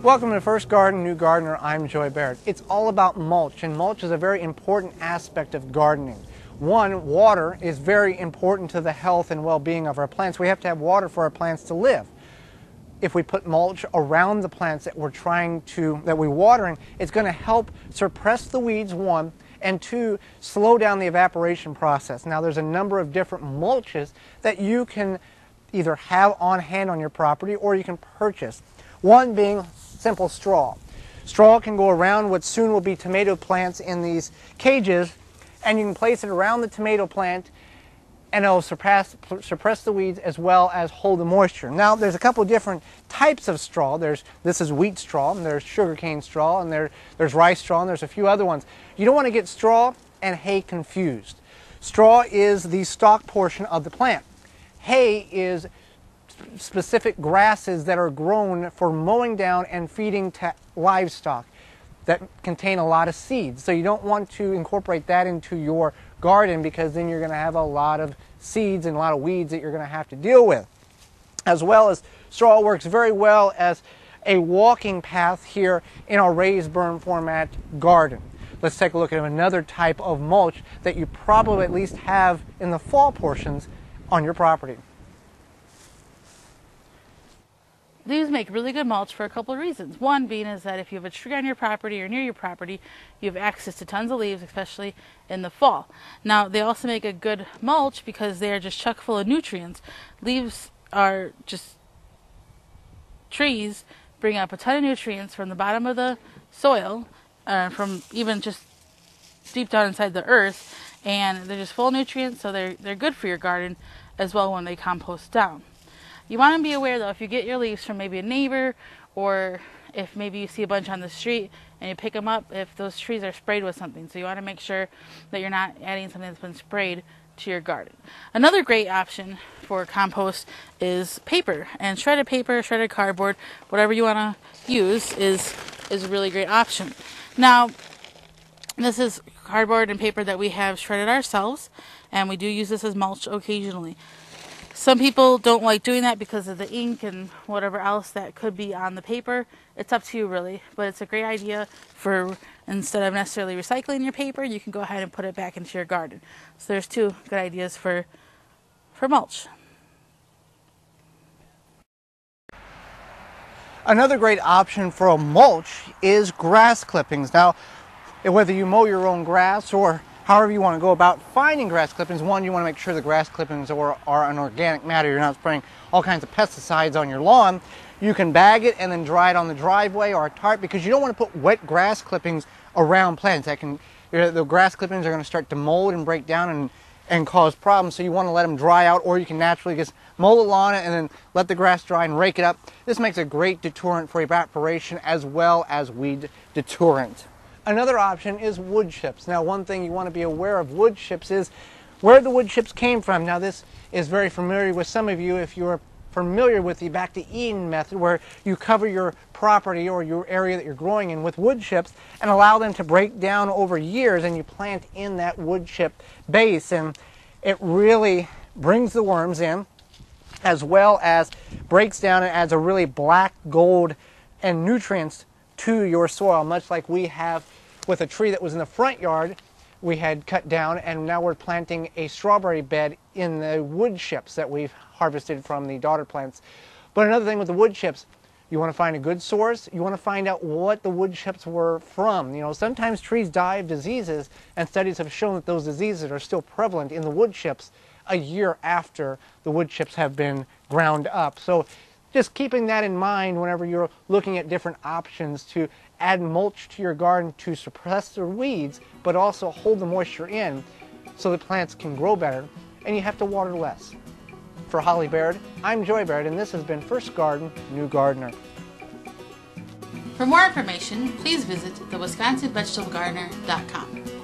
Welcome to First Garden, New Gardener. I'm Joy Baird. It's all about mulch, and mulch is a very important aspect of gardening. One, water is very important to the health and well-being of our plants. We have to have water for our plants to live. If we put mulch around the plants that we're watering, it's going to help suppress the weeds, one, and two, slow down the evaporation process. Now, there's a number of different mulches that you can either have on hand on your property or you can purchase. One being simple straw. Straw can go around what soon will be tomato plants in these cages, and you can place it around the tomato plant and it'll suppress the weeds as well as hold the moisture. Now, there's a couple of different types of straw. This is wheat straw, and there's sugarcane straw, and there's rice straw, and there's a few other ones. You don't want to get straw and hay confused. Straw is the stalk portion of the plant. Hay is specific grasses that are grown for mowing down and feeding to livestock that contain a lot of seeds. So you don't want to incorporate that into your garden, because then you're going to have a lot of seeds and a lot of weeds that you're going to have to deal with. As well as straw works very well as a walking path here in our raised berm format garden. Let's take a look at another type of mulch that you probably at least have in the fall portions on your property. Leaves make really good mulch for a couple of reasons. One being is that if you have a tree on your property or near your property, you have access to tons of leaves, especially in the fall. Now, they also make a good mulch because they are just chock full of nutrients. Leaves are just trees bring up a ton of nutrients from the bottom of the soil, from even just deep down inside the earth, and they're just full of nutrients, so they're good for your garden as well when they compost down. You want to be aware, though, if you get your leaves from maybe a neighbor, or if maybe you see a bunch on the street and you pick them up, if those trees are sprayed with something. So you want to make sure that you're not adding something that's been sprayed to your garden. Another great option for compost is paper. And shredded paper, shredded cardboard, whatever you want to use is a really great option. Now, this is cardboard and paper that we have shredded ourselves, and we do use this as mulch occasionally. Some people don't like doing that because of the ink and whatever else that could be on the paper. It's up to you, really, but it's a great idea for, instead of necessarily recycling your paper, you can go ahead and put it back into your garden. So there's two good ideas for mulch. Another great option for a mulch is grass clippings. Now, whether you mow your own grass or however you want to go about finding grass clippings, one, you want to make sure the grass clippings are an organic matter. You're not spraying all kinds of pesticides on your lawn. You can bag it and then dry it on the driveway or a tarp, because you don't want to put wet grass clippings around plants. The grass clippings are going to start to mold and break down and cause problems, so you want to let them dry out, or you can naturally just mow the lawn and then let the grass dry and rake it up. This makes a great deterrent for evaporation as well as weed deterrent. Another option is wood chips. Now, one thing you want to be aware of wood chips is where the wood chips came from. Now, this is very familiar with some of you if you're familiar with the back to Eden method, where you cover your property or your area that you're growing in with wood chips and allow them to break down over years, and you plant in that wood chip base, and it really brings the worms in, as well as breaks down and adds a really black gold and nutrients to your soil, much like we have with a tree that was in the front yard we had cut down, and now we're planting a strawberry bed in the wood chips that we've harvested from the daughter plants. But another thing with the wood chips, you want to find a good source. You want to find out what the wood chips were from. You know, sometimes trees die of diseases, and studies have shown that those diseases are still prevalent in the wood chips a year after the wood chips have been ground up. So just keeping that in mind whenever you're looking at different options to add mulch to your garden to suppress the weeds, but also hold the moisture in so the plants can grow better, and you have to water less. For Holly Baird, I'm Joy Baird, and this has been First Garden, New Gardener. For more information, please visit thewiveggardener.com.